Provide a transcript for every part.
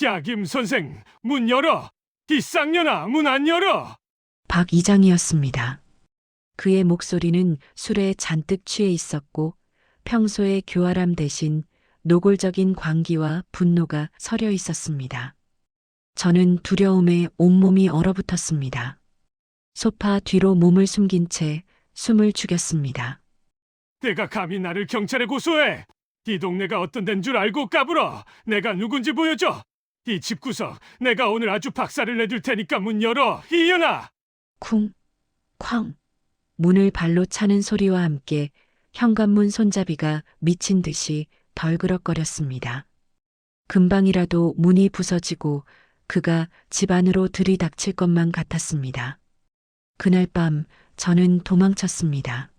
꺄김 선생, 문 열어! 이 쌍년아, 문 안 열어! 박 이장이었습니다. 그의 목소리는 술에 잔뜩 취해 있었고 평소의 교활함 대신 노골적인 광기와 분노가 서려 있었습니다. 저는 두려움에 온몸이 얼어붙었습니다. 소파 뒤로 몸을 숨긴 채 숨을 죽였습니다. 내가 감히 나를 경찰에 고소해! 이 동네가 어떤 데인 줄 알고 까불어! 내가 누군지 보여줘! 이 집구석, 내가 오늘 아주 박살을 내줄 테니까 문 열어! 이년아! 쿵, 쾅. 문을 발로 차는 소리와 함께 현관문 손잡이가 미친 듯이 덜그럭거렸습니다. 금방이라도 문이 부서지고 그가 집 안으로 들이닥칠 것만 같았습니다. 그날 밤 저는 도망쳤습니다.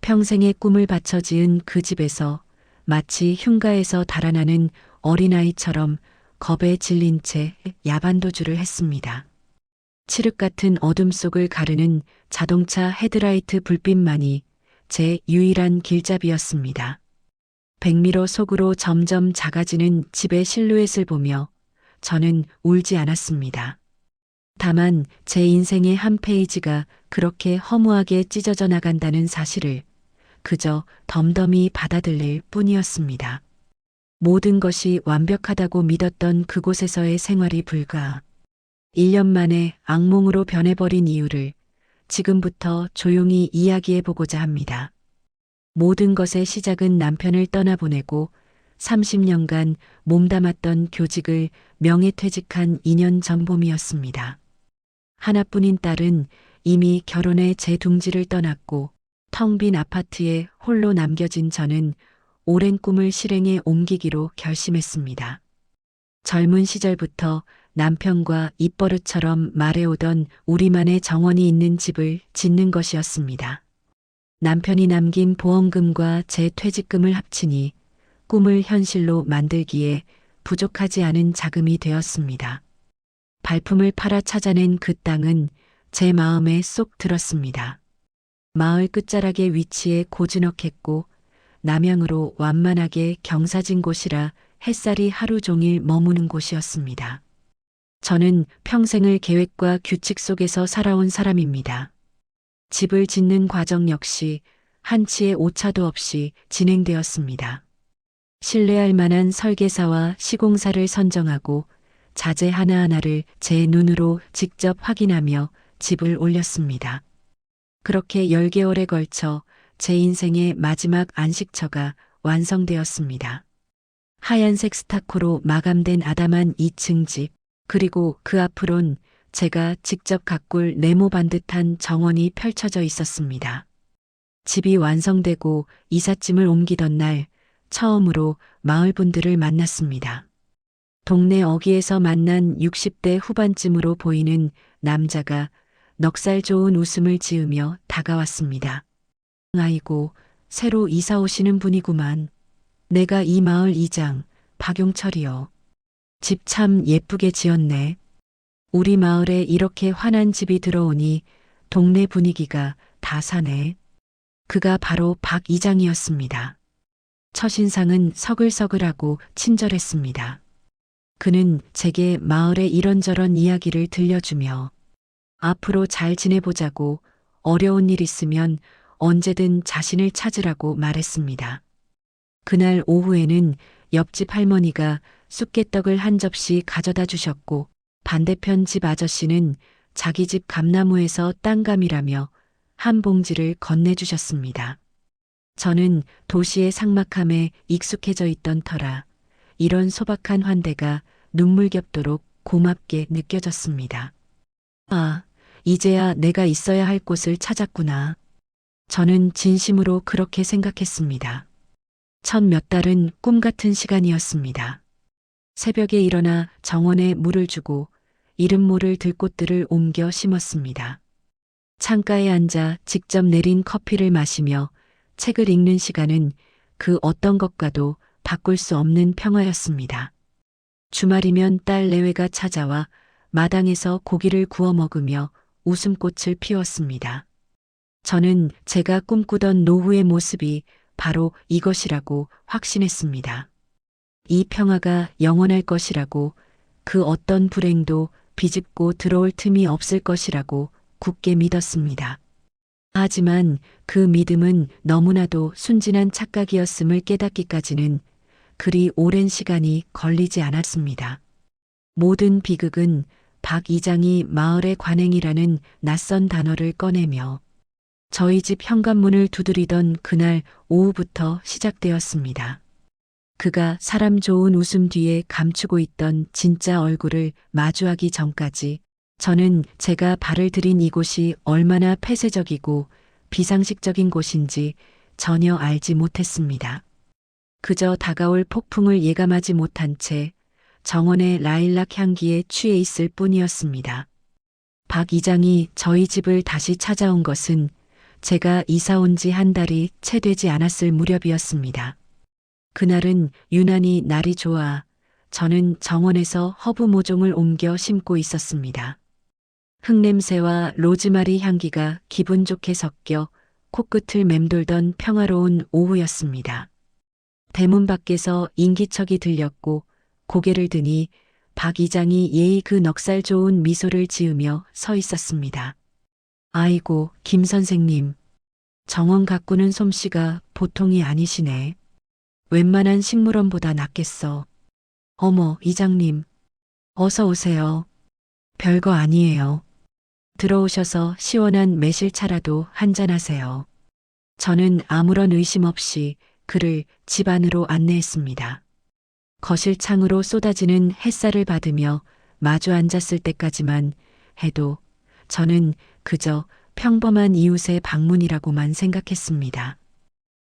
평생의 꿈을 바쳐 지은 그 집에서 마치 흉가에서 달아나는 어린아이처럼 겁에 질린 채 야반도주를 했습니다. 칠흑 같은 어둠 속을 가르는 자동차 헤드라이트 불빛만이 제 유일한 길잡이였습니다. 백미러 속으로 점점 작아지는 집의 실루엣을 보며 저는 울지 않았습니다. 다만 제 인생의 한 페이지가 그렇게 허무하게 찢어져 나간다는 사실을 그저 덤덤히 받아들일 뿐이었습니다. 모든 것이 완벽하다고 믿었던 그곳에서의 생활이 불과 1년 만에 악몽으로 변해버린 이유를 지금부터 조용히 이야기해보고자 합니다. 모든 것의 시작은 남편을 떠나보내고 30년간 몸담았던 교직을 명예퇴직한 2년 전 봄이었습니다. 하나뿐인 딸은 이미 결혼해 제 둥지를 떠났고 텅 빈 아파트에 홀로 남겨진 저는 오랜 꿈을 실행에 옮기기로 결심했습니다. 젊은 시절부터 남편과 입버릇처럼 말해오던 우리만의 정원이 있는 집을 짓는 것이었습니다. 남편이 남긴 보험금과 제 퇴직금을 합치니 꿈을 현실로 만들기에 부족하지 않은 자금이 되었습니다. 발품을 팔아 찾아낸 그 땅은 제 마음에 쏙 들었습니다. 마을 끝자락에 위치해 고즈넉했고 남향으로 완만하게 경사진 곳이라 햇살이 하루 종일 머무는 곳이었습니다. 저는 평생을 계획과 규칙 속에서 살아온 사람입니다. 집을 짓는 과정 역시 한치의 오차도 없이 진행되었습니다. 신뢰할 만한 설계사와 시공사를 선정하고 자재 하나하나를 제 눈으로 직접 확인하며 집을 올렸습니다. 그렇게 10개월에 걸쳐 제 인생의 마지막 안식처가 완성되었습니다. 하얀색 스타코로 마감된 아담한 2층 집, 그리고 그 앞으론 제가 직접 가꿀 네모 반듯한 정원이 펼쳐져 있었습니다. 집이 완성되고 이삿짐을 옮기던 날 처음으로 마을 분들을 만났습니다. 동네 어귀에서 만난 60대 후반쯤으로 보이는 남자가 넉살 좋은 웃음을 지으며 다가왔습니다. 아이고, 새로 이사 오시는 분이구만. 내가 이 마을 이장, 박용철이요. 집 참 예쁘게 지었네. 우리 마을에 이렇게 환한 집이 들어오니 동네 분위기가 다 사네. 그가 바로 박 이장이었습니다. 첫인상은 서글서글하고 친절했습니다. 그는 제게 마을의 이런저런 이야기를 들려주며 앞으로 잘 지내보자고 어려운 일 있으면 언제든 자신을 찾으라고 말했습니다. 그날 오후에는 옆집 할머니가 쑥개떡을 한 접시 가져다 주셨고 반대편 집 아저씨는 자기 집 감나무에서 딴감이라며 한 봉지를 건네주셨습니다. 저는 도시의 삭막함에 익숙해져 있던 터라 이런 소박한 환대가 눈물겹도록 고맙게 느껴졌습니다. 아, 이제야 내가 있어야 할 곳을 찾았구나. 저는 진심으로 그렇게 생각했습니다. 첫 몇 달은 꿈 같은 시간이었습니다. 새벽에 일어나 정원에 물을 주고 이름 모를 들꽃들을 옮겨 심었습니다. 창가에 앉아 직접 내린 커피를 마시며 책을 읽는 시간은 그 어떤 것과도 바꿀 수 없는 평화였습니다. 주말이면 딸 내외가 찾아와 마당에서 고기를 구워 먹으며 웃음꽃을 피웠습니다. 저는 제가 꿈꾸던 노후의 모습이 바로 이것이라고 확신했습니다. 이 평화가 영원할 것이라고 그 어떤 불행도 비집고 들어올 틈이 없을 것이라고 굳게 믿었습니다. 하지만 그 믿음은 너무나도 순진한 착각이었음을 깨닫기까지는 그리 오랜 시간이 걸리지 않았습니다. 모든 비극은 박 이장이 마을의 관행이라는 낯선 단어를 꺼내며 저희 집 현관문을 두드리던 그날 오후부터 시작되었습니다. 그가 사람 좋은 웃음 뒤에 감추고 있던 진짜 얼굴을 마주하기 전까지 저는 제가 발을 들인 이곳이 얼마나 폐쇄적이고 비상식적인 곳인지 전혀 알지 못했습니다. 그저 다가올 폭풍을 예감하지 못한 채 정원의 라일락 향기에 취해 있을 뿐이었습니다. 박 이장이 저희 집을 다시 찾아온 것은 제가 이사 온 지 한 달이 채 되지 않았을 무렵이었습니다. 그날은 유난히 날이 좋아 저는 정원에서 허브 모종을 옮겨 심고 있었습니다. 흙냄새와 로즈마리 향기가 기분 좋게 섞여 코끝을 맴돌던 평화로운 오후였습니다. 대문 밖에서 인기척이 들렸고 고개를 드니 박 이장이 예의 그 넉살 좋은 미소를 지으며 서 있었습니다. 아이고, 김 선생님. 정원 가꾸는 솜씨가 보통이 아니시네. 웬만한 식물원보다 낫겠어. 어머, 이장님. 어서 오세요. 별거 아니에요. 들어오셔서 시원한 매실차라도 한잔하세요. 저는 아무런 의심 없이 그를 집 안으로 안내했습니다. 거실 창으로 쏟아지는 햇살을 받으며 마주 앉았을 때까지만 해도 저는 그저 평범한 이웃의 방문이라고만 생각했습니다.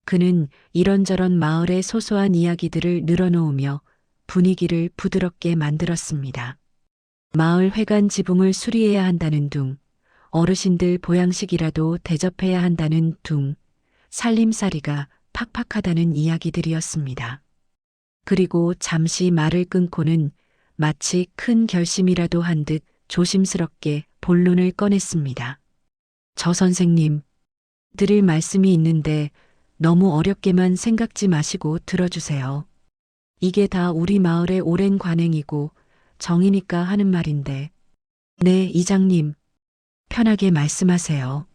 그는 이런저런 마을의 소소한 이야기들을 늘어놓으며 분위기를 부드럽게 만들었습니다. 마을 회관 지붕을 수리해야 한다는 둥, 어르신들 보양식이라도 대접해야 한다는 둥, 살림살이가 팍팍하다는 이야기들이었습니다. 그리고 잠시 말을 끊고는 마치 큰 결심이라도 한 듯 조심스럽게 본론을 꺼냈습니다. 저 선생님, 드릴 말씀이 있는데 너무 어렵게만 생각지 마시고 들어주세요. 이게 다 우리 마을의 오랜 관행이고 정이니까 하는 말인데. 네, 이장님. 편하게 말씀하세요.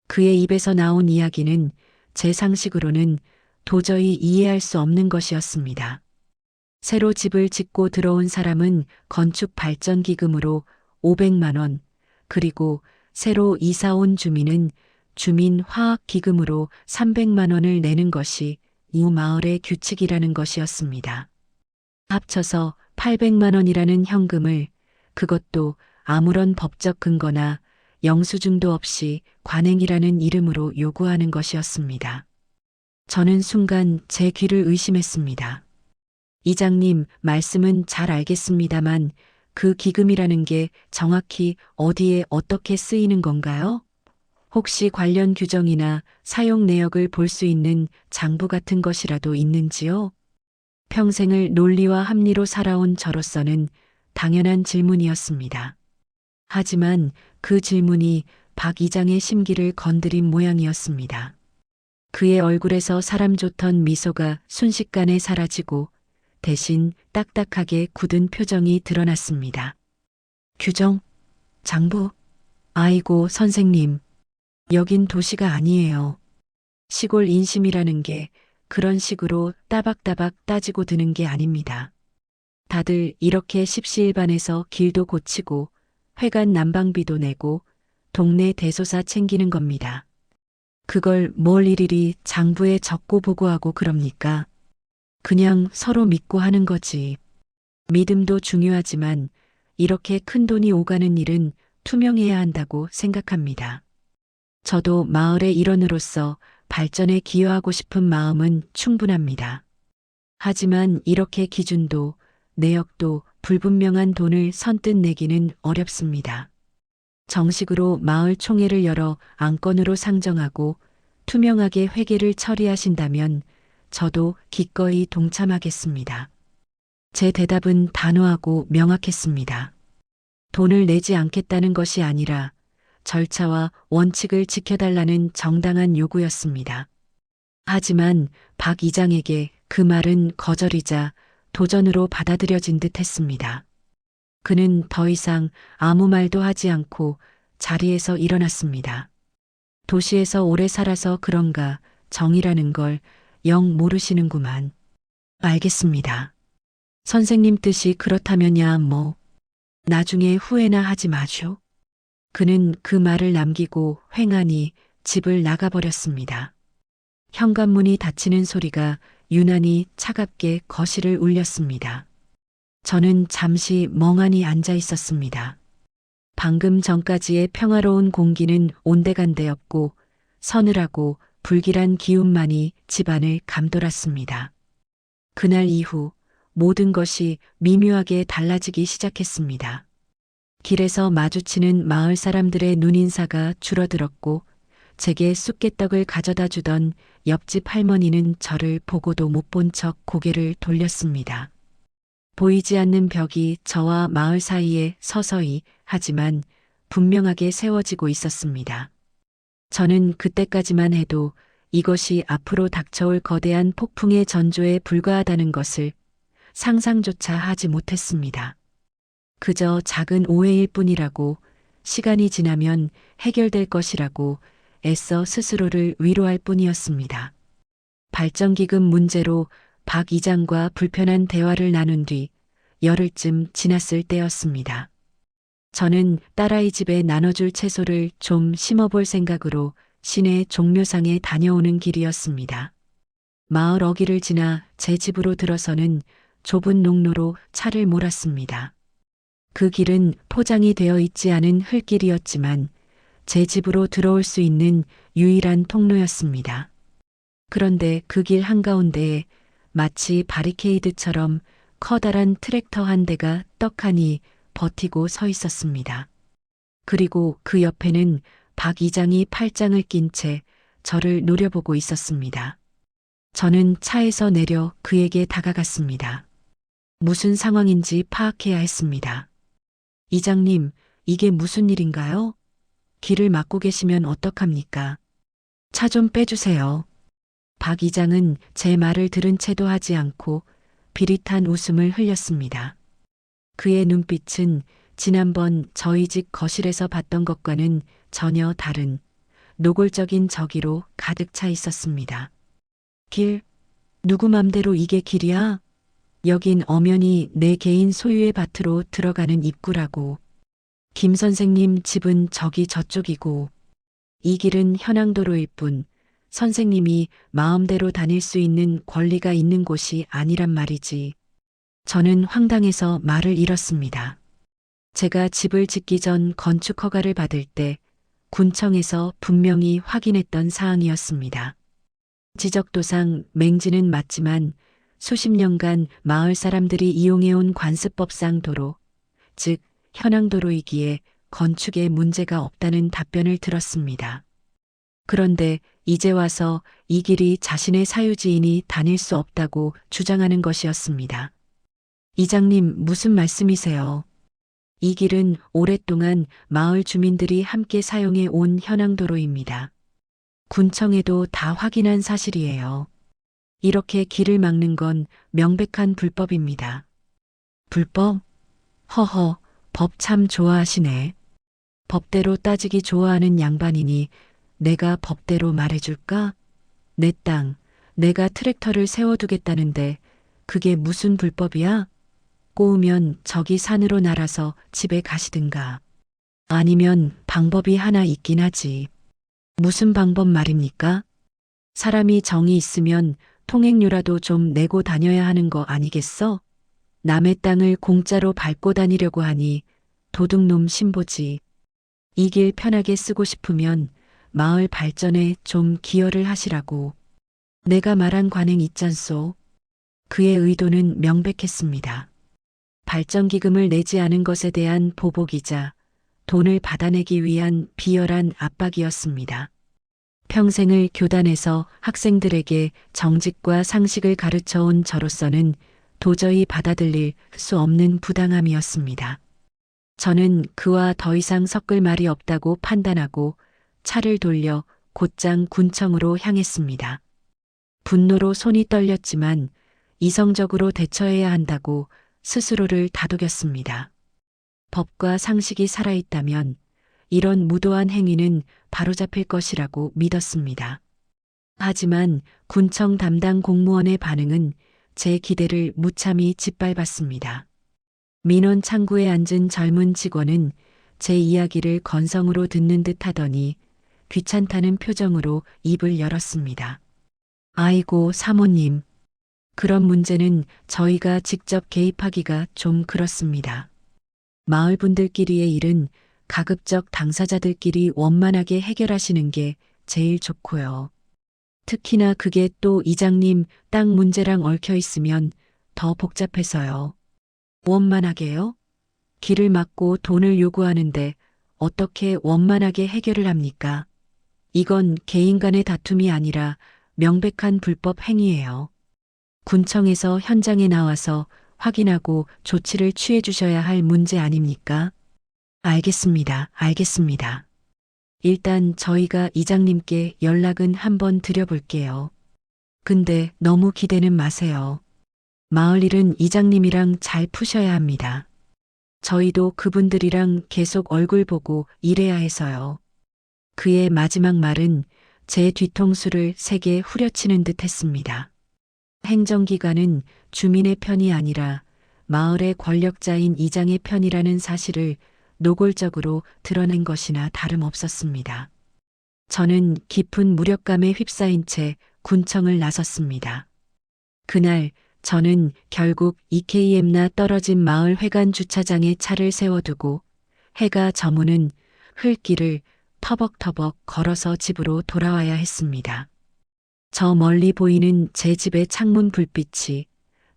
그의 입에서 나온 이야기는 제 상식으로는 도저히 이해할 수 없는 것이었습니다. 새로 집을 짓고 들어온 사람은 건축 발전 기금으로 500만 원, 그리고 새로 이사 온 주민은 주민 화학 기금으로 300만 원을 내는 것이 이 마을의 규칙이라는 것이었습니다. 합쳐서 800만 원이라는 현금을, 그것도 아무런 법적 근거나 영수증도 없이 관행이라는 이름으로 요구하는 것이었습니다. 저는 순간 제 귀를 의심했습니다. 이장님, 말씀은 잘 알겠습니다만 그 기금이라는 게 정확히 어디에 어떻게 쓰이는 건가요? 혹시 관련 규정이나 사용 내역을 볼 수 있는 장부 같은 것이라도 있는지요? 평생을 논리와 합리로 살아온 저로서는 당연한 질문이었습니다. 하지만 그 질문이 박 이장의 심기를 건드린 모양이었습니다. 그의 얼굴에서 사람 좋던 미소가 순식간에 사라지고 대신 딱딱하게 굳은 표정이 드러났습니다. 규정? 장부? 아이고, 선생님. 여긴 도시가 아니에요. 시골 인심이라는 게 그런 식으로 따박따박 따지고 드는 게 아닙니다. 다들 이렇게 십시일반해서 길도 고치고 회관 난방비도 내고 동네 대소사 챙기는 겁니다. 그걸 뭘 일일이 장부에 적고 보고하고 그럽니까? 그냥 서로 믿고 하는 거지. 믿음도 중요하지만 이렇게 큰 돈이 오가는 일은 투명해야 한다고 생각합니다. 저도 마을의 일원으로서 발전에 기여하고 싶은 마음은 충분합니다. 하지만 이렇게 기준도 내역도 불분명한 돈을 선뜻 내기는 어렵습니다. 정식으로 마을 총회를 열어 안건으로 상정하고 투명하게 회계를 처리하신다면 저도 기꺼이 동참하겠습니다. 제 대답은 단호하고 명확했습니다. 돈을 내지 않겠다는 것이 아니라 절차와 원칙을 지켜달라는 정당한 요구였습니다. 하지만 박 이장에게 그 말은 거절이자 도전으로 받아들여진 듯 했습니다. 그는 더 이상 아무 말도 하지 않고 자리에서 일어났습니다. 도시에서 오래 살아서 그런가 정이라는 걸 영 모르시는구만. 알겠습니다. 선생님 뜻이 그렇다면야 뭐. 나중에 후회나 하지 마쇼. 그는 그 말을 남기고 횡하니 집을 나가버렸습니다. 현관문이 닫히는 소리가 유난히 차갑게 거실을 울렸습니다. 저는 잠시 멍하니 앉아 있었습니다. 방금 전까지의 평화로운 공기는 온데간데없고 서늘하고 불길한 기운만이 집안을 감돌았습니다. 그날 이후 모든 것이 미묘하게 달라지기 시작했습니다. 길에서 마주치는 마을 사람들의 눈인사가 줄어들었고 제게 쑥개떡을 가져다 주던 옆집 할머니는 저를 보고도 못 본 척 고개를 돌렸습니다. 보이지 않는 벽이 저와 마을 사이에 서서히 하지만 분명하게 세워지고 있었습니다. 저는 그때까지만 해도 이것이 앞으로 닥쳐올 거대한 폭풍의 전조에 불과하다는 것을 상상조차 하지 못했습니다. 그저 작은 오해일 뿐이라고, 시간이 지나면 해결될 것이라고 애써 스스로를 위로할 뿐이었습니다. 발전기금 문제로 박 이장과 불편한 대화를 나눈 뒤 열흘쯤 지났을 때였습니다. 저는 딸아이 집에 나눠줄 채소를 좀 심어볼 생각으로 시내 종묘상에 다녀오는 길이었습니다. 마을 어귀를 지나 제 집으로 들어서는 좁은 농로로 차를 몰았습니다. 그 길은 포장이 되어 있지 않은 흙길이었지만 제 집으로 들어올 수 있는 유일한 통로였습니다. 그런데 그 길 한가운데에 마치 바리케이드처럼 커다란 트랙터 한 대가 떡하니 버티고 서 있었습니다. 그리고 그 옆에는 박 이장이 팔짱을 낀 채 저를 노려보고 있었습니다. 저는 차에서 내려 그에게 다가갔습니다. 무슨 상황인지 파악해야 했습니다. 이장님, 이게 무슨 일인가요? 길을 막고 계시면 어떡합니까? 차 좀 빼주세요. 박 이장은 제 말을 들은 채도 하지 않고 비릿한 웃음을 흘렸습니다. 그의 눈빛은 지난번 저희 집 거실에서 봤던 것과는 전혀 다른 노골적인 저기로 가득 차 있었습니다. 길? 누구 맘대로 이게 길이야? 여긴 엄연히 내 개인 소유의 밭으로 들어가는 입구라고. 김 선생님 집은 저기 저쪽이고 이 길은 현황도로일 뿐 선생님이 마음대로 다닐 수 있는 권리가 있는 곳이 아니란 말이지. 저는 황당해서 말을 잃었습니다. 제가 집을 짓기 전 건축 허가를 받을 때 군청에서 분명히 확인했던 사항이었습니다. 지적도상 맹지는 맞지만 수십 년간 마을 사람들이 이용해온 관습법상 도로, 즉 현황도로이기에 건축에 문제가 없다는 답변을 들었습니다. 그런데 이제 와서 이 길이 자신의 사유지인이 다닐 수 없다고 주장하는 것이었습니다. 이장님, 무슨 말씀이세요? 이 길은 오랫동안 마을 주민들이 함께 사용해 온 현황도로입니다. 군청에도 다 확인한 사실이에요. 이렇게 길을 막는 건 명백한 불법입니다. 불법? 허허, 법 참 좋아하시네. 법대로 따지기 좋아하는 양반이니 내가 법대로 말해줄까? 내 땅, 내가 트랙터를 세워두겠다는데 그게 무슨 불법이야? 꼬우면 저기 산으로 날아서 집에 가시든가. 아니면 방법이 하나 있긴 하지. 무슨 방법 말입니까? 사람이 정이 있으면 통행료라도 좀 내고 다녀야 하는 거 아니겠어? 남의 땅을 공짜로 밟고 다니려고 하니 도둑놈 신보지. 이 길 편하게 쓰고 싶으면 마을 발전에 좀 기여를 하시라고. 내가 말한 관행 있잖소. 그의 의도는 명백했습니다. 발전기금을 내지 않은 것에 대한 보복이자 돈을 받아내기 위한 비열한 압박이었습니다. 평생을 교단에서 학생들에게 정직과 상식을 가르쳐온 저로서는 도저히 받아들일 수 없는 부당함이었습니다. 저는 그와 더 이상 섞을 말이 없다고 판단하고 차를 돌려 곧장 군청으로 향했습니다. 분노로 손이 떨렸지만 이성적으로 대처해야 한다고 스스로를 다독였습니다. 법과 상식이 살아있다면 이런 무도한 행위는 바로잡힐 것이라고 믿었습니다. 하지만 군청 담당 공무원의 반응은 제 기대를 무참히 짓밟았습니다. 민원 창구에 앉은 젊은 직원은 제 이야기를 건성으로 듣는 듯 하더니 귀찮다는 표정으로 입을 열었습니다. 아이고, 사모님. 그런 문제는 저희가 직접 개입하기가 좀 그렇습니다. 마을 분들끼리의 일은 가급적 당사자들끼리 원만하게 해결하시는 게 제일 좋고요. 특히나 그게 또 이장님 땅 문제랑 얽혀 있으면 더 복잡해서요. 원만하게요? 길을 막고 돈을 요구하는데 어떻게 원만하게 해결을 합니까? 이건 개인 간의 다툼이 아니라 명백한 불법 행위예요. 군청에서 현장에 나와서 확인하고 조치를 취해 주셔야 할 문제 아닙니까? 알겠습니다. 알겠습니다. 일단 저희가 이장님께 연락은 한번 드려볼게요. 근데 너무 기대는 마세요. 마을 일은 이장님이랑 잘 푸셔야 합니다. 저희도 그분들이랑 계속 얼굴 보고 일해야 해서요. 그의 마지막 말은 제 뒤통수를 세게 후려치는 듯 했습니다. 행정기관은 주민의 편이 아니라 마을의 권력자인 이장의 편이라는 사실을 노골적으로 드러낸 것이나 다름없었습니다. 저는 깊은 무력감에 휩싸인 채 군청을 나섰습니다. 그날 저는 결국 EKM나 떨어진 마을 회관 주차장에 차를 세워두고 해가 저무는 흘길을 터벅터벅 걸어서 집으로 돌아와야 했습니다. 저 멀리 보이는 제 집의 창문 불빛이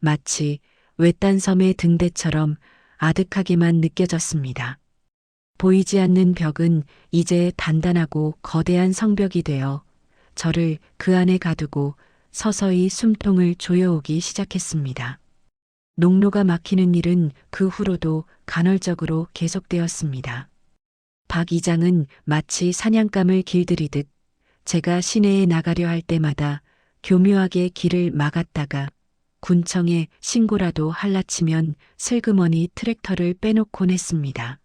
마치 외딴 섬의 등대처럼 아득하게만 느껴졌습니다. 보이지 않는 벽은 이제 단단하고 거대한 성벽이 되어 저를 그 안에 가두고 서서히 숨통을 조여오기 시작했습니다. 농로가 막히는 일은 그 후로도 간헐적으로 계속되었습니다. 박 이장은 마치 사냥감을 길들이듯 제가 시내에 나가려 할 때마다 교묘하게 길을 막았다가 군청에 신고라도 할라치면 슬그머니 트랙터를 빼놓곤 했습니다.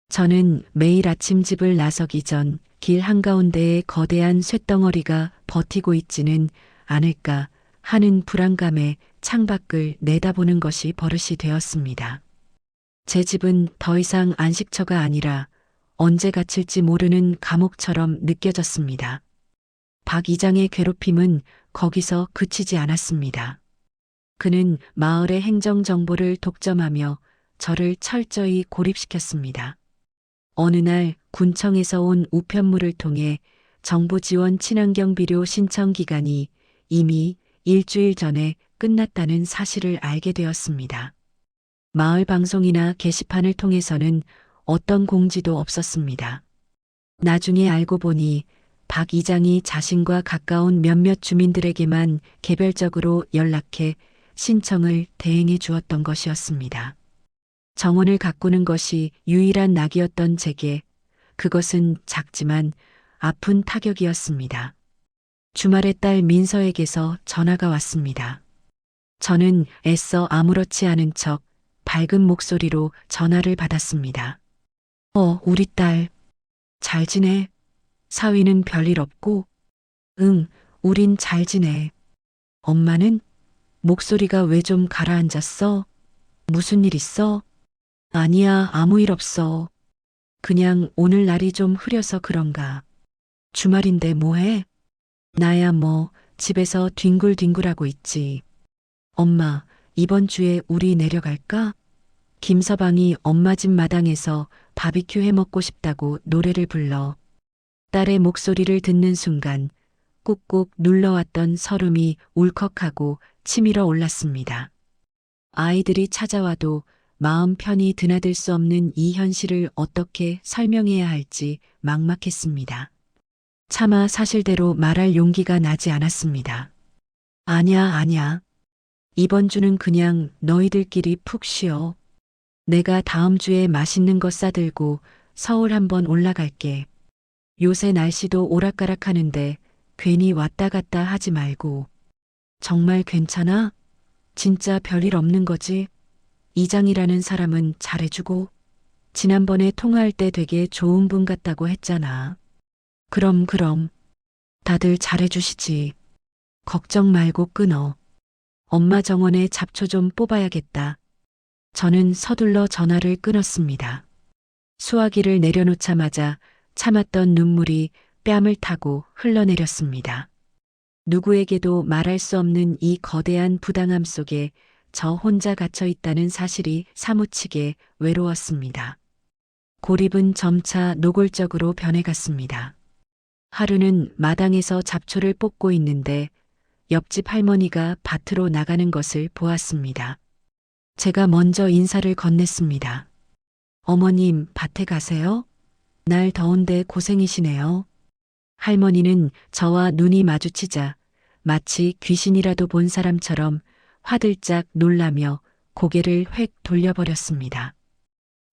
저는 매일 아침 집을 나서기 전 길 한가운데에 거대한 쇳덩어리가 버티고 있지는 않을까 하는 불안감에 창밖을 내다보는 것이 버릇이 되었습니다. 제 집은 더 이상 안식처가 아니라 언제 갇힐지 모르는 감옥처럼 느껴졌습니다. 박 이장의 괴롭힘은 거기서 그치지 않았습니다. 그는 마을의 행정 정보를 독점하며 저를 철저히 고립시켰습니다. 어느 날 군청에서 온 우편물을 통해 정부 지원 친환경 비료 신청 기간이 이미 일주일 전에 끝났다는 사실을 알게 되었습니다. 마을 방송이나 게시판을 통해서는 어떤 공지도 없었습니다. 나중에 알고 보니 박 이장이 자신과 가까운 몇몇 주민들에게만 개별적으로 연락해 신청을 대행해 주었던 것이었습니다. 정원을 가꾸는 것이 유일한 낙이었던 제게 그것은 작지만 아픈 타격이었습니다. 주말에 딸 민서에게서 전화가 왔습니다. 저는 애써 아무렇지 않은 척 밝은 목소리로 전화를 받았습니다. 우리 딸. 잘 지내? 사위는 별일 없고? 응, 우린 잘 지내. 엄마는? 목소리가 왜 좀 가라앉았어? 무슨 일 있어? 아니야, 아무 일 없어. 그냥 오늘 날이 좀 흐려서 그런가. 주말인데 뭐해? 나야 뭐 집에서 뒹굴뒹굴하고 있지. 엄마, 이번 주에 우리 내려갈까? 김서방이 엄마 집 마당에서 바비큐 해 먹고 싶다고 노래를 불러. 딸의 목소리를 듣는 순간 꾹꾹 눌러왔던 설움이 울컥하고 치밀어 올랐습니다. 아이들이 찾아와도 마음 편히 드나들 수 없는 이 현실을 어떻게 설명해야 할지 막막했습니다. 차마 사실대로 말할 용기가 나지 않았습니다. 아냐. 이번 주는 그냥 너희들끼리 푹 쉬어. 내가 다음 주에 맛있는 거 싸들고 서울 한번 올라갈게. 요새 날씨도 오락가락하는데 괜히 왔다 갔다 하지 말고. 정말 괜찮아? 진짜 별일 없는 거지? 이장이라는 사람은 잘해주고? 지난번에 통화할 때 되게 좋은 분 같다고 했잖아. 그럼. 다들 잘해주시지. 걱정 말고 끊어. 엄마 정원에 잡초 좀 뽑아야겠다. 저는 서둘러 전화를 끊었습니다. 수화기를 내려놓자마자 참았던 눈물이 뺨을 타고 흘러내렸습니다. 누구에게도 말할 수 없는 이 거대한 부당함 속에 저 혼자 갇혀 있다는 사실이 사무치게 외로웠습니다. 고립은 점차 노골적으로 변해갔습니다. 하루는 마당에서 잡초를 뽑고 있는데 옆집 할머니가 밭으로 나가는 것을 보았습니다. 제가 먼저 인사를 건넸습니다. 어머님, 밭에 가세요? 날 더운데 고생이시네요. 할머니는 저와 눈이 마주치자 마치 귀신이라도 본 사람처럼 화들짝 놀라며 고개를 획 돌려버렸습니다.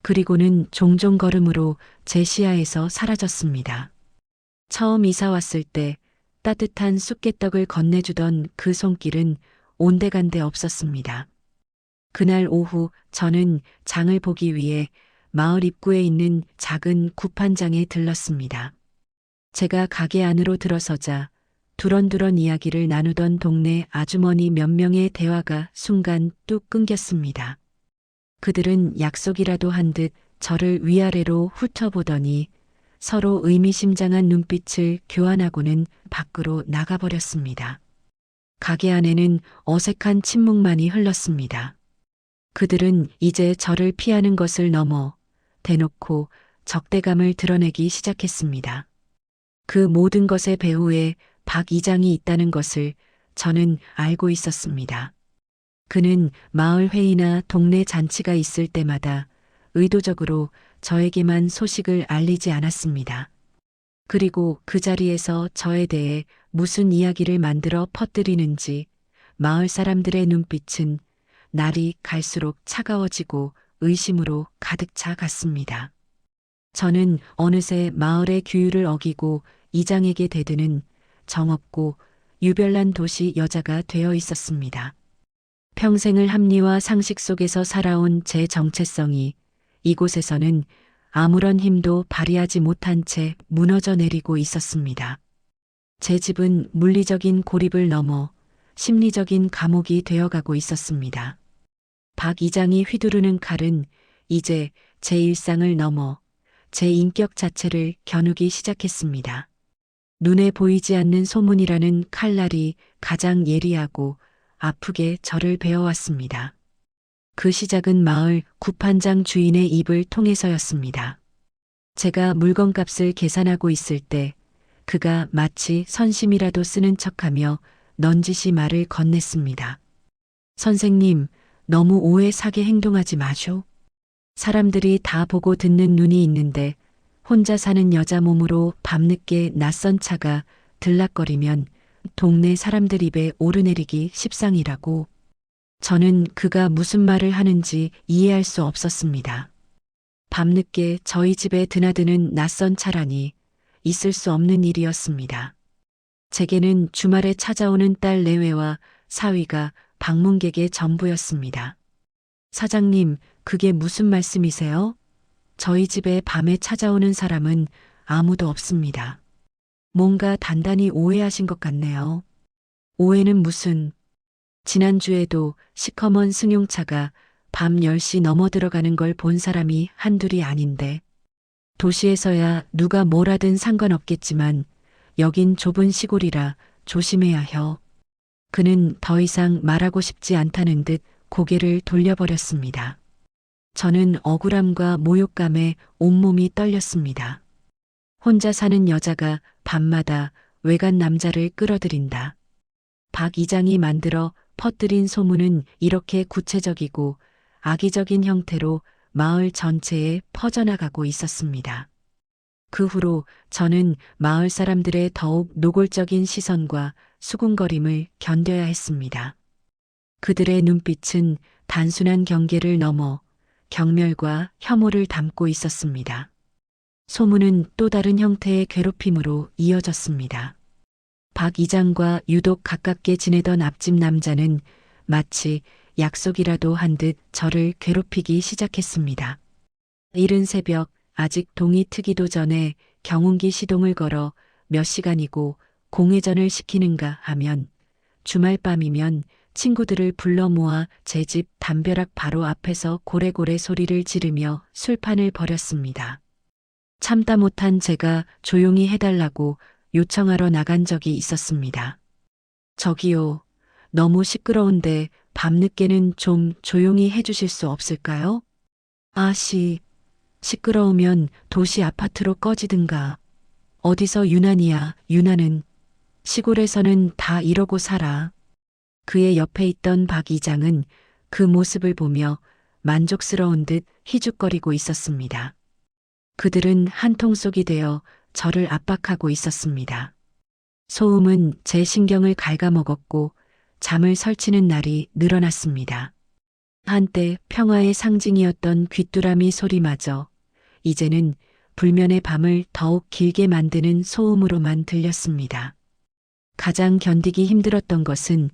그리고는 종종 걸음으로 제 시야에서 사라졌습니다. 처음 이사 왔을 때 따뜻한 쑥개떡을 건네주던 그 손길은 온데간데 없었습니다. 그날 오후 저는 장을 보기 위해 마을 입구에 있는 작은 구판장에 들렀습니다. 제가 가게 안으로 들어서자 두런두런 이야기를 나누던 동네 아주머니 몇 명의 대화가 순간 뚝 끊겼습니다. 그들은 약속이라도 한 듯 저를 위아래로 훑어보더니 서로 의미심장한 눈빛을 교환하고는 밖으로 나가버렸습니다. 가게 안에는 어색한 침묵만이 흘렀습니다. 그들은 이제 저를 피하는 것을 넘어 대놓고 적대감을 드러내기 시작했습니다. 그 모든 것의 배후에 박 이장이 있다는 것을 저는 알고 있었습니다. 그는 마을 회의나 동네 잔치가 있을 때마다 의도적으로 저에게만 소식을 알리지 않았습니다. 그리고 그 자리에서 저에 대해 무슨 이야기를 만들어 퍼뜨리는지 마을 사람들의 눈빛은 날이 갈수록 차가워지고 의심으로 가득 차 갔습니다. 저는 어느새 마을의 규율을 어기고 이장에게 대드는 정없고 유별난 도시 여자가 되어 있었습니다. 평생을 합리와 상식 속에서 살아온 제 정체성이 이곳에서는 아무런 힘도 발휘하지 못한 채 무너져 내리고 있었습니다. 제 집은 물리적인 고립을 넘어 심리적인 감옥이 되어가고 있었습니다. 박 이장이 휘두르는 칼은 이제 제 일상을 넘어 제 인격 자체를 겨누기 시작했습니다. 눈에 보이지 않는 소문이라는 칼날이 가장 예리하고 아프게 저를 베어왔습니다. 그 시작은 마을 구판장 주인의 입을 통해서였습니다. 제가 물건값을 계산하고 있을 때 그가 마치 선심이라도 쓰는 척하며 넌지시 말을 건넸습니다. 선생님, 너무 오해 사게 행동하지 마쇼. 사람들이 다 보고 듣는 눈이 있는데 혼자 사는 여자 몸으로 밤늦게 낯선 차가 들락거리면 동네 사람들 입에 오르내리기 십상이라고. 저는 그가 무슨 말을 하는지 이해할 수 없었습니다. 밤늦게 저희 집에 드나드는 낯선 차라니 있을 수 없는 일이었습니다. 제게는 주말에 찾아오는 딸 내외와 사위가 방문객의 전부였습니다. 사장님, 그게 무슨 말씀이세요? 저희 집에 밤에 찾아오는 사람은 아무도 없습니다. 뭔가 단단히 오해하신 것 같네요. 오해는 무슨... 지난주에도 시커먼 승용차가 밤 10시 넘어 들어가는 걸 본 사람이 한둘이 아닌데 도시에서야 누가 뭘 하든 상관없겠지만 여긴 좁은 시골이라 조심해야 혀. 그는 더 이상 말하고 싶지 않다는 듯 고개를 돌려버렸습니다. 저는 억울함과 모욕감에 온몸이 떨렸습니다. 혼자 사는 여자가 밤마다 외간 남자를 끌어들인다. 박 이장이 만들어 퍼뜨린 소문은 이렇게 구체적이고 악의적인 형태로 마을 전체에 퍼져나가고 있었습니다. 그 후로 저는 마을 사람들의 더욱 노골적인 시선과 수군거림을 견뎌야 했습니다. 그들의 눈빛은 단순한 경계를 넘어 경멸과 혐오를 담고 있었습니다. 소문은 또 다른 형태의 괴롭힘으로 이어졌습니다. 박 이장과 유독 가깝게 지내던 앞집 남자는 마치 약속이라도 한 듯 저를 괴롭히기 시작했습니다. 이른 새벽 아직 동이 트기도 전에 경운기 시동을 걸어 몇 시간이고 공회전을 시키는가 하면 주말밤이면 친구들을 불러 모아 제 집 담벼락 바로 앞에서 고래고래 소리를 지르며 술판을 벌였습니다. 참다 못한 제가 조용히 해달라고 요청하러 나간 적이 있었습니다. 저기요, 너무 시끄러운데 밤늦게는 좀 조용히 해주실 수 없을까요? 시끄러우면 도시 아파트로 꺼지든가. 어디서 유난이야, 유난은. 시골에서는 다 이러고 살아. 그의 옆에 있던 박 이장은 그 모습을 보며 만족스러운 듯 희죽거리고 있었습니다. 그들은 한 통속이 되어 저를 압박하고 있었습니다. 소음은 제 신경을 갉아먹었고 잠을 설치는 날이 늘어났습니다. 한때 평화의 상징이었던 귀뚜라미 소리마저 이제는 불면의 밤을 더욱 길게 만드는 소음으로만 들렸습니다. 가장 견디기 힘들었던 것은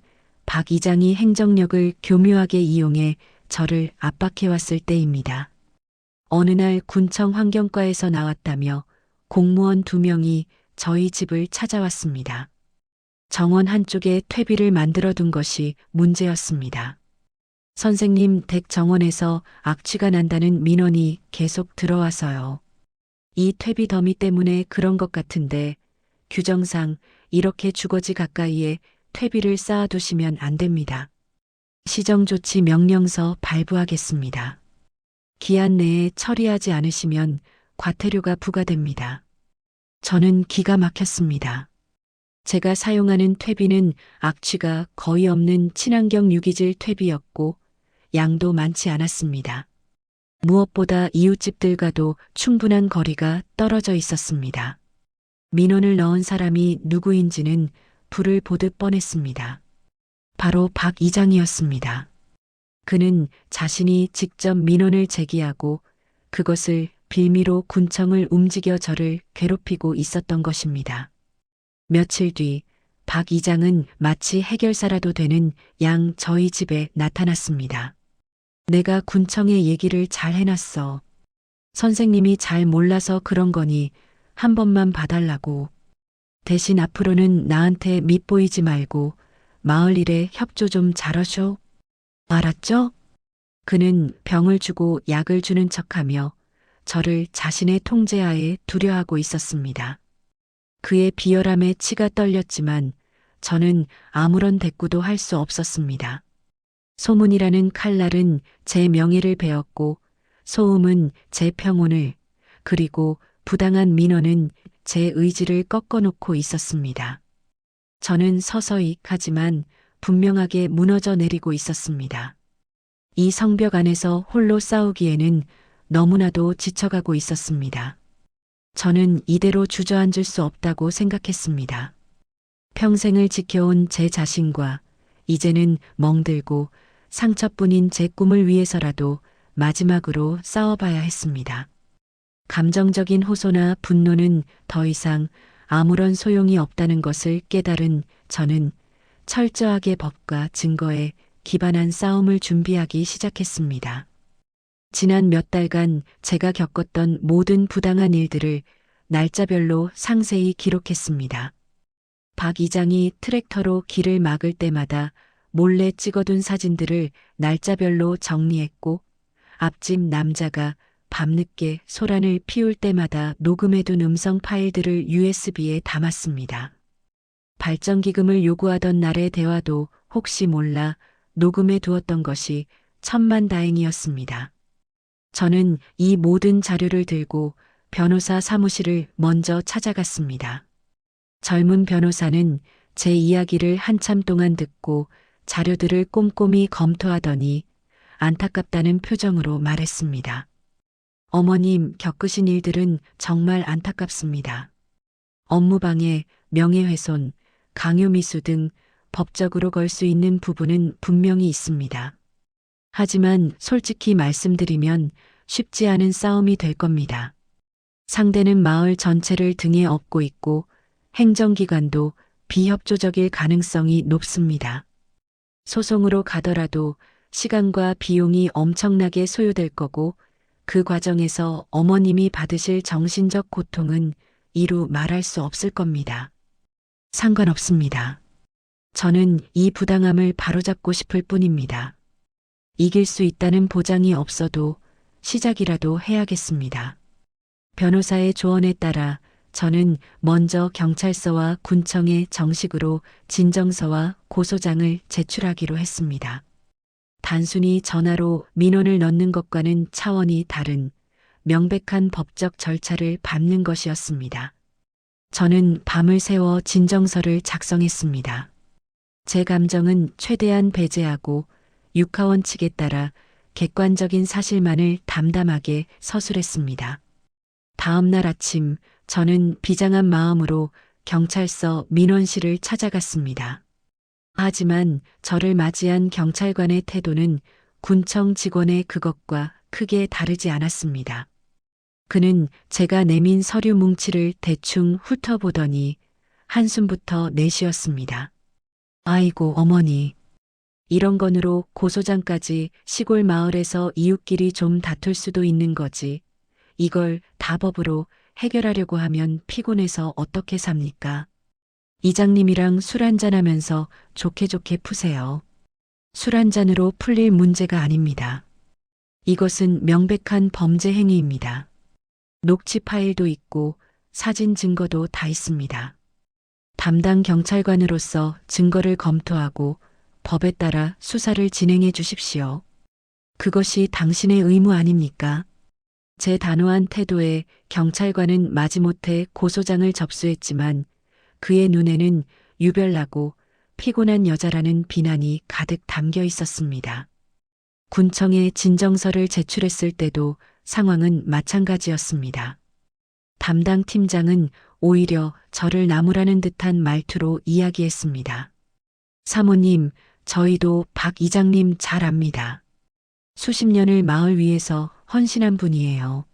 박 이장이 행정력을 교묘하게 이용해 저를 압박해왔을 때입니다. 어느 날 군청 환경과에서 나왔다며 공무원 2명이 저희 집을 찾아왔습니다. 정원 한쪽에 퇴비를 만들어둔 것이 문제였습니다. 선생님 댁 정원에서 악취가 난다는 민원이 계속 들어와서요. 이 퇴비 더미 때문에 그런 것 같은데 규정상 이렇게 주거지 가까이에 퇴비를 쌓아두시면 안 됩니다. 시정조치 명령서 발부하겠습니다. 기한 내에 처리하지 않으시면 과태료가 부과됩니다. 저는 기가 막혔습니다. 제가 사용하는 퇴비는 악취가 거의 없는 친환경 유기질 퇴비였고 양도 많지 않았습니다. 무엇보다 이웃집들과도 충분한 거리가 떨어져 있었습니다. 민원을 넣은 사람이 누구인지는 불을 보듯 뻔했습니다. 바로 박 이장이었습니다. 그는 자신이 직접 민원을 제기하고 그것을 빌미로 군청을 움직여 저를 괴롭히고 있었던 것입니다. 며칠 뒤 박 이장은 마치 해결사라도 되는 양 저희 집에 나타났습니다. 내가 군청에 얘기를 잘 해놨어. 선생님이 잘 몰라서 그런 거니 한 번만 봐달라고. 대신 앞으로는 나한테 밉보이지 말고 마을 일에 협조 좀 잘하쇼. 알았죠? 그는 병을 주고 약을 주는 척하며 저를 자신의 통제하에 두려하고 있었습니다. 그의 비열함에 치가 떨렸지만 저는 아무런 대꾸도 할 수 없었습니다. 소문이라는 칼날은 제 명예를 베었고 소음은 제 평온을 그리고 부당한 민원은 제 의지를 꺾어놓고 있었습니다. 저는 서서히 하지만 분명하게 무너져 내리고 있었습니다. 이 성벽 안에서 홀로 싸우기에는 너무나도 지쳐가고 있었습니다. 저는 이대로 주저앉을 수 없다고 생각했습니다. 평생을 지켜온 제 자신과 이제는 멍들고 상처뿐인 제 꿈을 위해서라도 마지막으로 싸워봐야 했습니다. 감정적인 호소나 분노는 더 이상 아무런 소용이 없다는 것을 깨달은 저는 철저하게 법과 증거에 기반한 싸움을 준비하기 시작했습니다. 지난 몇 달간 제가 겪었던 모든 부당한 일들을 날짜별로 상세히 기록했습니다. 박 이장이 트랙터로 길을 막을 때마다 몰래 찍어둔 사진들을 날짜별로 정리했고 앞집 남자가 밤늦게 소란을 피울 때마다 녹음해둔 음성 파일들을 USB에 담았습니다. 발전기금을 요구하던 날의 대화도 혹시 몰라 녹음해 두었던 것이 천만다행이었습니다. 저는 이 모든 자료를 들고 변호사 사무실을 먼저 찾아갔습니다. 젊은 변호사는 제 이야기를 한참 동안 듣고 자료들을 꼼꼼히 검토하더니 안타깝다는 표정으로 말했습니다. 어머님 겪으신 일들은 정말 안타깝습니다. 업무방해, 명예훼손, 강요미수 등 법적으로 걸 수 있는 부분은 분명히 있습니다. 하지만 솔직히 말씀드리면 쉽지 않은 싸움이 될 겁니다. 상대는 마을 전체를 등에 업고 있고 행정기관도 비협조적일 가능성이 높습니다. 소송으로 가더라도 시간과 비용이 엄청나게 소요될 거고 그 과정에서 어머님이 받으실 정신적 고통은 이루 말할 수 없을 겁니다. 상관없습니다. 저는 이 부당함을 바로잡고 싶을 뿐입니다. 이길 수 있다는 보장이 없어도 시작이라도 해야겠습니다. 변호사의 조언에 따라 저는 먼저 경찰서와 군청에 정식으로 진정서와 고소장을 제출하기로 했습니다. 단순히 전화로 민원을 넣는 것과는 차원이 다른 명백한 법적 절차를 밟는 것이었습니다. 저는 밤을 새워 진정서를 작성했습니다. 제 감정은 최대한 배제하고 육하원 측에 따라 객관적인 사실만을 담담하게 서술했습니다. 다음 날 아침 저는 비장한 마음으로 경찰서 민원실을 찾아갔습니다. 하지만 저를 맞이한 경찰관의 태도는 군청 직원의 그것과 크게 다르지 않았습니다. 그는 제가 내민 서류 뭉치를 대충 훑어보더니 한숨부터 내쉬었습니다. 아이고 어머니. 이런 건으로 고소장까지 시골 마을에서 이웃끼리 좀 다툴 수도 있는 거지. 이걸 다 법으로 해결하려고 하면 피곤해서 어떻게 삽니까? 이장님이랑 술 한잔하면서 좋게 좋게 푸세요. 술 한잔으로 풀릴 문제가 아닙니다. 이것은 명백한 범죄 행위입니다. 녹취 파일도 있고 사진 증거도 다 있습니다. 담당 경찰관으로서 증거를 검토하고 법에 따라 수사를 진행해 주십시오. 그것이 당신의 의무 아닙니까? 제 단호한 태도에 경찰관은 마지못해 고소장을 접수했지만 그의 눈에는 유별나고 피곤한 여자라는 비난이 가득 담겨 있었습니다. 군청에 진정서를 제출했을 때도 상황은 마찬가지였습니다. 담당 팀장은 오히려 저를 나무라는 듯한 말투로 이야기했습니다. 사모님, 저희도 박 이장님 잘 압니다. 수십 년을 마을 위해서 헌신한 분이에요.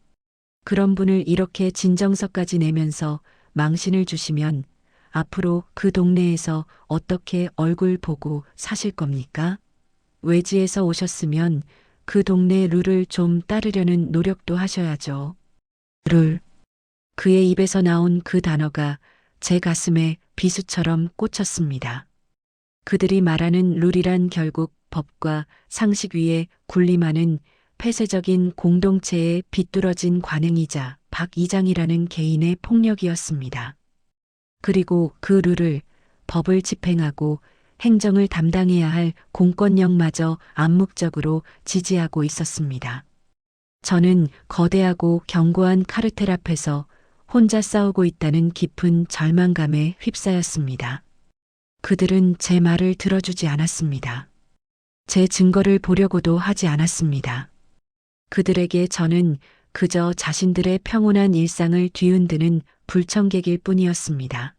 그런 분을 이렇게 진정서까지 내면서 망신을 주시면 앞으로 그 동네에서 어떻게 얼굴 보고 사실 겁니까? 외지에서 오셨으면 그 동네 룰을 좀 따르려는 노력도 하셔야죠. 룰. 그의 입에서 나온 그 단어가 제 가슴에 비수처럼 꽂혔습니다. 그들이 말하는 룰이란 결국 법과 상식 위에 군림하는 폐쇄적인 공동체의 비뚤어진 관행이자 박 이장이라는 개인의 폭력이었습니다. 그리고 그 룰을 법을 집행하고 행정을 담당해야 할 공권력마저 암묵적으로 지지하고 있었습니다. 저는 거대하고 견고한 카르텔 앞에서 혼자 싸우고 있다는 깊은 절망감에 휩싸였습니다. 그들은 제 말을 들어주지 않았습니다. 제 증거를 보려고도 하지 않았습니다. 그들에게 저는 그저 자신들의 평온한 일상을 뒤흔드는 불청객일 뿐이었습니다.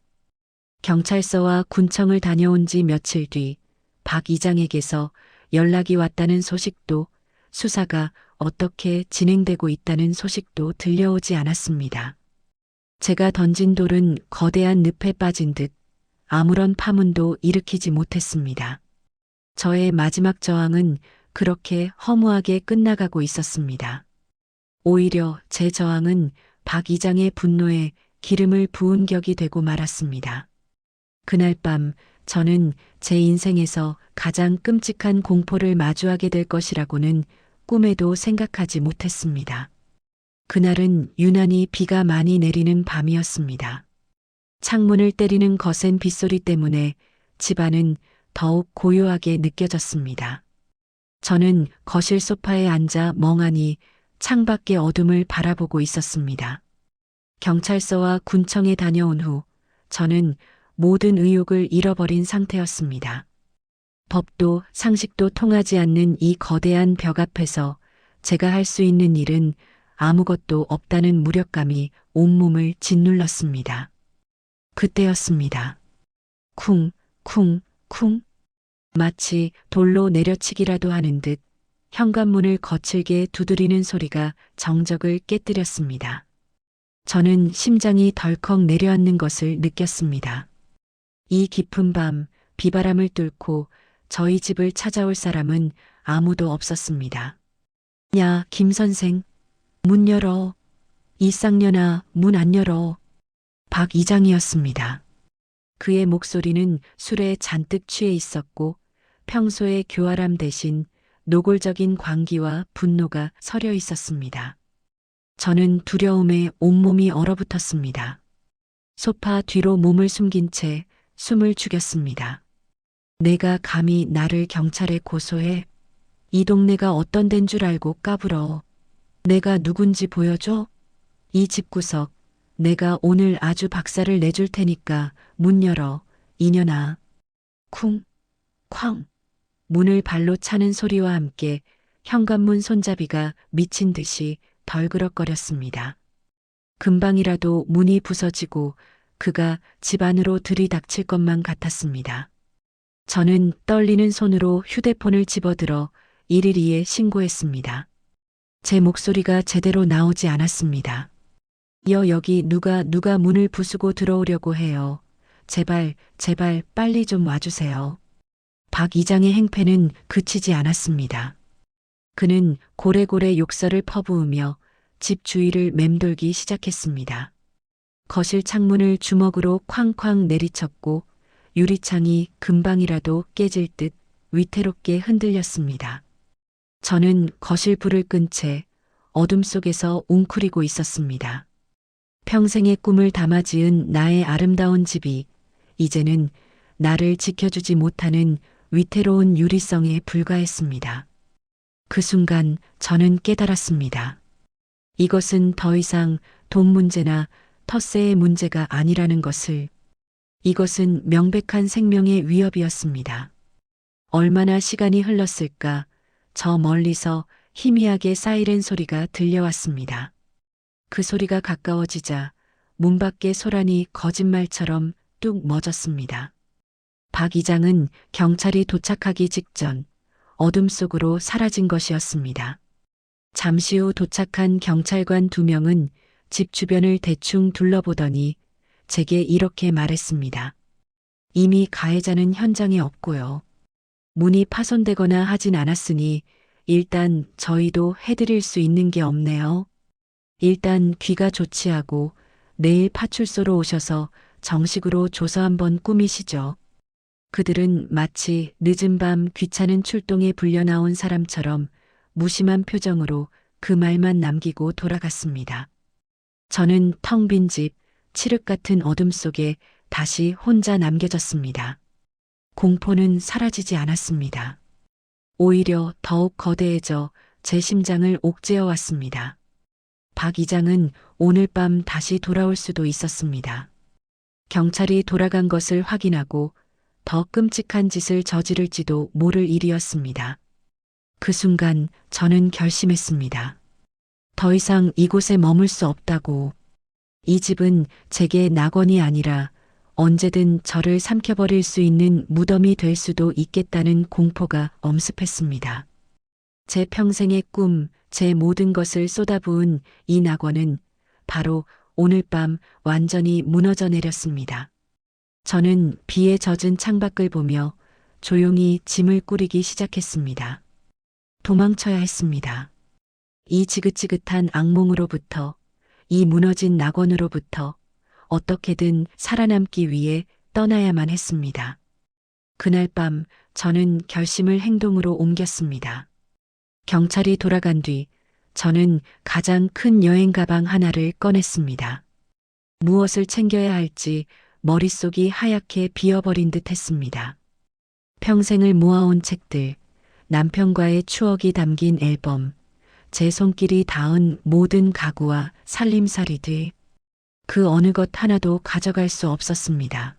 경찰서와 군청을 다녀온 지 며칠 뒤 박 이장에게서 연락이 왔다는 소식도 수사가 어떻게 진행되고 있다는 소식도 들려오지 않았습니다. 제가 던진 돌은 거대한 늪에 빠진 듯 아무런 파문도 일으키지 못했습니다. 저의 마지막 저항은 그렇게 허무하게 끝나가고 있었습니다. 오히려 제 저항은 박 이장의 분노에 기름을 부은 격이 되고 말았습니다. 그날 밤 저는 제 인생에서 가장 끔찍한 공포를 마주하게 될 것이라고는 꿈에도 생각하지 못했습니다. 그날은 유난히 비가 많이 내리는 밤이었습니다. 창문을 때리는 거센 빗소리 때문에 집안은 더욱 고요하게 느껴졌습니다. 저는 거실 소파에 앉아 멍하니 창밖의 어둠을 바라보고 있었습니다. 경찰서와 군청에 다녀온 후 저는 모든 의욕을 잃어버린 상태였습니다. 법도 상식도 통하지 않는 이 거대한 벽 앞에서 제가 할 수 있는 일은 아무것도 없다는 무력감이 온몸을 짓눌렀습니다. 그때였습니다. 쿵, 쿵, 쿵. 마치 돌로 내려치기라도 하는 듯 현관문을 거칠게 두드리는 소리가 정적을 깨뜨렸습니다. 저는 심장이 덜컥 내려앉는 것을 느꼈습니다. 이 깊은 밤 비바람을 뚫고 저희 집을 찾아올 사람은 아무도 없었습니다. 야, 김 선생. 문 열어. 이 쌍년아, 문 안 열어. 박 이장이었습니다. 그의 목소리는 술에 잔뜩 취해 있었고 평소의 교활함 대신 노골적인 광기와 분노가 서려 있었습니다. 저는 두려움에 온몸이 얼어붙었습니다. 소파 뒤로 몸을 숨긴 채 숨을 죽였습니다. 내가 감히 나를 경찰에 고소해? 이 동네가 어떤 데인 줄 알고 까불어. 내가 누군지 보여줘? 이 집구석, 내가 오늘 아주 박살을 내줄 테니까 문 열어, 이년아. 쿵, 쾅. 문을 발로 차는 소리와 함께 현관문 손잡이가 미친 듯이 덜그럭거렸습니다. 금방이라도 문이 부서지고 그가 집 안으로 들이닥칠 것만 같았습니다. 저는 떨리는 손으로 휴대폰을 집어들어 112에 신고했습니다. 제 목소리가 제대로 나오지 않았습니다. 여기 누가 문을 부수고 들어오려고 해요. 제발 빨리 좀 와주세요. 박 이장의 행패는 그치지 않았습니다. 그는 고래고래 욕설을 퍼부으며 집 주위를 맴돌기 시작했습니다. 거실 창문을 주먹으로 쾅쾅 내리쳤고 유리창이 금방이라도 깨질 듯 위태롭게 흔들렸습니다. 저는 거실 불을 끈 채 어둠 속에서 웅크리고 있었습니다. 평생의 꿈을 담아 지은 나의 아름다운 집이 이제는 나를 지켜주지 못하는 위태로운 유리성에 불과했습니다. 그 순간 저는 깨달았습니다. 이것은 더 이상 돈 문제나 텃세의 문제가 아니라는 것을. 이것은 명백한 생명의 위협이었습니다. 얼마나 시간이 흘렀을까 저 멀리서 희미하게 사이렌 소리가 들려왔습니다. 그 소리가 가까워지자 문 밖의 소란이 거짓말처럼 뚝 멎었습니다. 박 이장은 경찰이 도착하기 직전 어둠 속으로 사라진 것이었습니다. 잠시 후 도착한 경찰관 2명은 집 주변을 대충 둘러보더니 제게 이렇게 말했습니다. 이미 가해자는 현장에 없고요. 문이 파손되거나 하진 않았으니 일단 저희도 해드릴 수 있는 게 없네요. 일단 귀가 조치하고 내일 파출소로 오셔서 정식으로 조서 한번 꾸미시죠. 그들은 마치 늦은 밤 귀찮은 출동에 불려나온 사람처럼 무심한 표정으로 그 말만 남기고 돌아갔습니다. 저는 텅 빈 집, 칠흑 같은 어둠 속에 다시 혼자 남겨졌습니다. 공포는 사라지지 않았습니다. 오히려 더욱 거대해져 제 심장을 옥죄어 왔습니다. 박 이장은 오늘 밤 다시 돌아올 수도 있었습니다. 경찰이 돌아간 것을 확인하고 더 끔찍한 짓을 저지를지도 모를 일이었습니다. 그 순간 저는 결심했습니다. 더 이상 이곳에 머물 수 없다고. 이 집은 제게 낙원이 아니라 언제든 저를 삼켜버릴 수 있는 무덤이 될 수도 있겠다는 공포가 엄습했습니다. 제 평생의 꿈, 제 모든 것을 쏟아부은 이 낙원은 바로 오늘 밤 완전히 무너져 내렸습니다. 저는 비에 젖은 창밖을 보며 조용히 짐을 꾸리기 시작했습니다. 도망쳐야 했습니다. 이 지긋지긋한 악몽으로부터, 이 무너진 낙원으로부터 어떻게든 살아남기 위해 떠나야만 했습니다. 그날 밤 저는 결심을 행동으로 옮겼습니다. 경찰이 돌아간 뒤 저는 가장 큰 여행 가방 하나를 꺼냈습니다. 무엇을 챙겨야 할지 머릿속이 하얗게 비어버린 듯 했습니다. 평생을 모아온 책들, 남편과의 추억이 담긴 앨범, 제 손길이 닿은 모든 가구와 살림살이들, 그 어느 것 하나도 가져갈 수 없었습니다.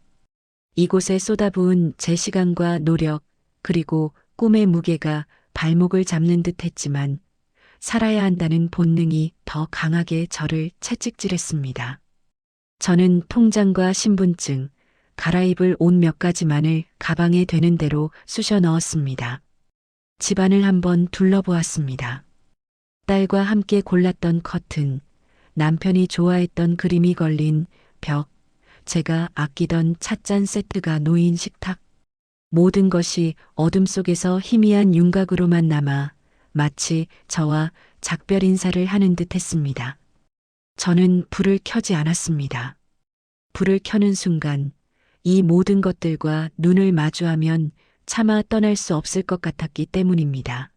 이곳에 쏟아부은 제 시간과 노력, 그리고 꿈의 무게가 발목을 잡는 듯 했지만 살아야 한다는 본능이 더 강하게 저를 채찍질했습니다. 저는 통장과 신분증, 갈아입을 옷 몇 가지만을 가방에 되는 대로 쑤셔 넣었습니다. 집안을 한번 둘러보았습니다. 딸과 함께 골랐던 커튼, 남편이 좋아했던 그림이 걸린 벽, 제가 아끼던 찻잔 세트가 놓인 식탁. 모든 것이 어둠 속에서 희미한 윤곽으로만 남아 마치 저와 작별 인사를 하는 듯 했습니다. 저는 불을 켜지 않았습니다. 불을 켜는 순간 이 모든 것들과 눈을 마주하면 차마 떠날 수 없을 것 같았기 때문입니다.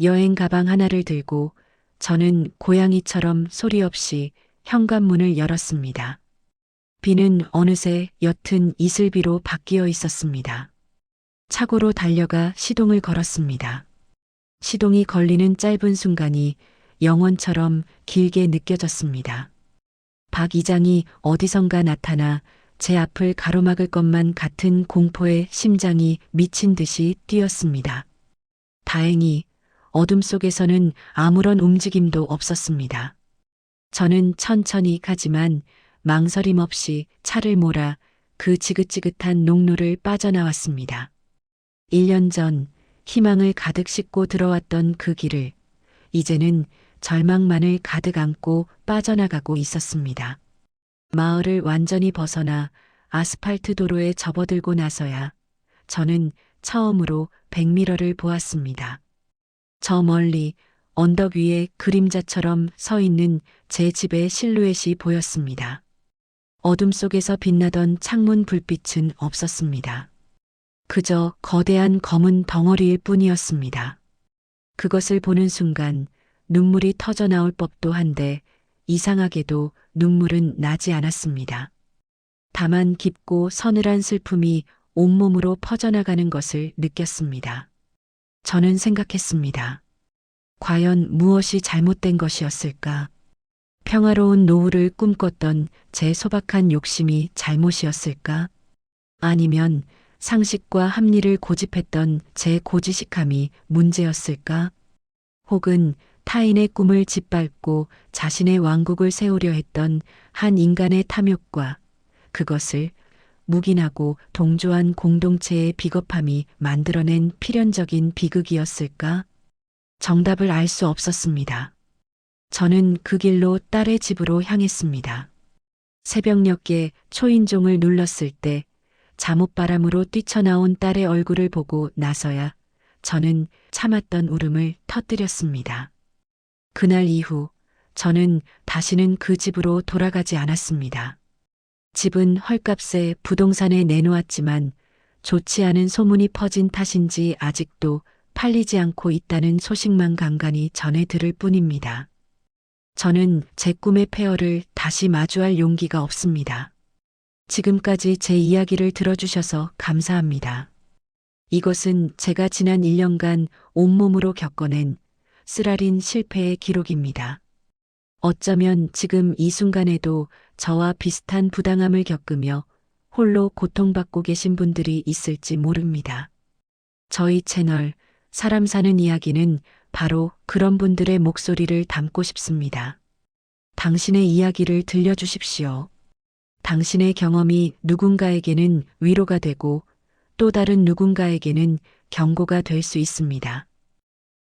여행 가방 하나를 들고 저는 고양이처럼 소리 없이 현관문을 열었습니다. 비는 어느새 옅은 이슬비로 바뀌어 있었습니다. 차고로 달려가 시동을 걸었습니다. 시동이 걸리는 짧은 순간이 영원처럼 길게 느껴졌습니다. 박 이장이 어디선가 나타나 제 앞을 가로막을 것만 같은 공포에 심장이 미친 듯이 뛰었습니다. 다행히 어둠 속에서는 아무런 움직임도 없었습니다. 저는 천천히 가지만 망설임 없이 차를 몰아 그 지긋지긋한 농로를 빠져나왔습니다. 1년 전 희망을 가득 싣고 들어왔던 그 길을 이제는 절망만을 가득 안고 빠져나가고 있었습니다. 마을을 완전히 벗어나 아스팔트 도로에 접어들고 나서야 저는 처음으로 백미러를 보았습니다. 저 멀리 언덕 위에 그림자처럼 서 있는 제 집의 실루엣이 보였습니다. 어둠 속에서 빛나던 창문 불빛은 없었습니다. 그저 거대한 검은 덩어리일 뿐이었습니다. 그것을 보는 순간 눈물이 터져 나올 법도 한데 이상하게도 눈물은 나지 않았습니다. 다만 깊고 서늘한 슬픔이 온몸으로 퍼져나가는 것을 느꼈습니다. 저는 생각했습니다. 과연 무엇이 잘못된 것이었을까? 평화로운 노후를 꿈꿨던 제 소박한 욕심이 잘못이었을까? 아니면 상식과 합리를 고집했던 제 고지식함이 문제였을까? 혹은 타인의 꿈을 짓밟고 자신의 왕국을 세우려 했던 한 인간의 탐욕과 그것을 묵인하고 동조한 공동체의 비겁함이 만들어낸 필연적인 비극이었을까? 정답을 알 수 없었습니다. 저는 그 길로 딸의 집으로 향했습니다. 새벽녘에 초인종을 눌렀을 때 잠옷바람으로 뛰쳐나온 딸의 얼굴을 보고 나서야 저는 참았던 울음을 터뜨렸습니다. 그날 이후 저는 다시는 그 집으로 돌아가지 않았습니다. 집은 헐값에 부동산에 내놓았지만 좋지 않은 소문이 퍼진 탓인지 아직도 팔리지 않고 있다는 소식만 간간히 전해 들을 뿐입니다. 저는 제 꿈의 폐허를 다시 마주할 용기가 없습니다. 지금까지 제 이야기를 들어주셔서 감사합니다. 이것은 제가 지난 1년간 온몸으로 겪어낸 쓰라린 실패의 기록입니다. 어쩌면 지금 이 순간에도 저와 비슷한 부당함을 겪으며 홀로 고통받고 계신 분들이 있을지 모릅니다. 저희 채널 사람 사는 이야기는 바로 그런 분들의 목소리를 담고 싶습니다. 당신의 이야기를 들려주십시오. 당신의 경험이 누군가에게는 위로가 되고 또 다른 누군가에게는 경고가 될 수 있습니다.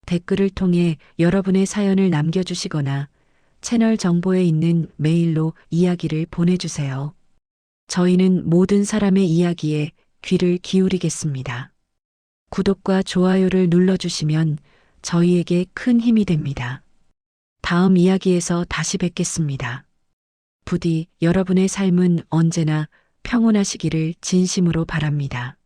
댓글을 통해 여러분의 사연을 남겨주시거나 채널 정보에 있는 메일로 이야기를 보내주세요. 저희는 모든 사람의 이야기에 귀를 기울이겠습니다. 구독과 좋아요를 눌러주시면 저희에게 큰 힘이 됩니다. 다음 이야기에서 다시 뵙겠습니다. 부디 여러분의 삶은 언제나 평온하시기를 진심으로 바랍니다.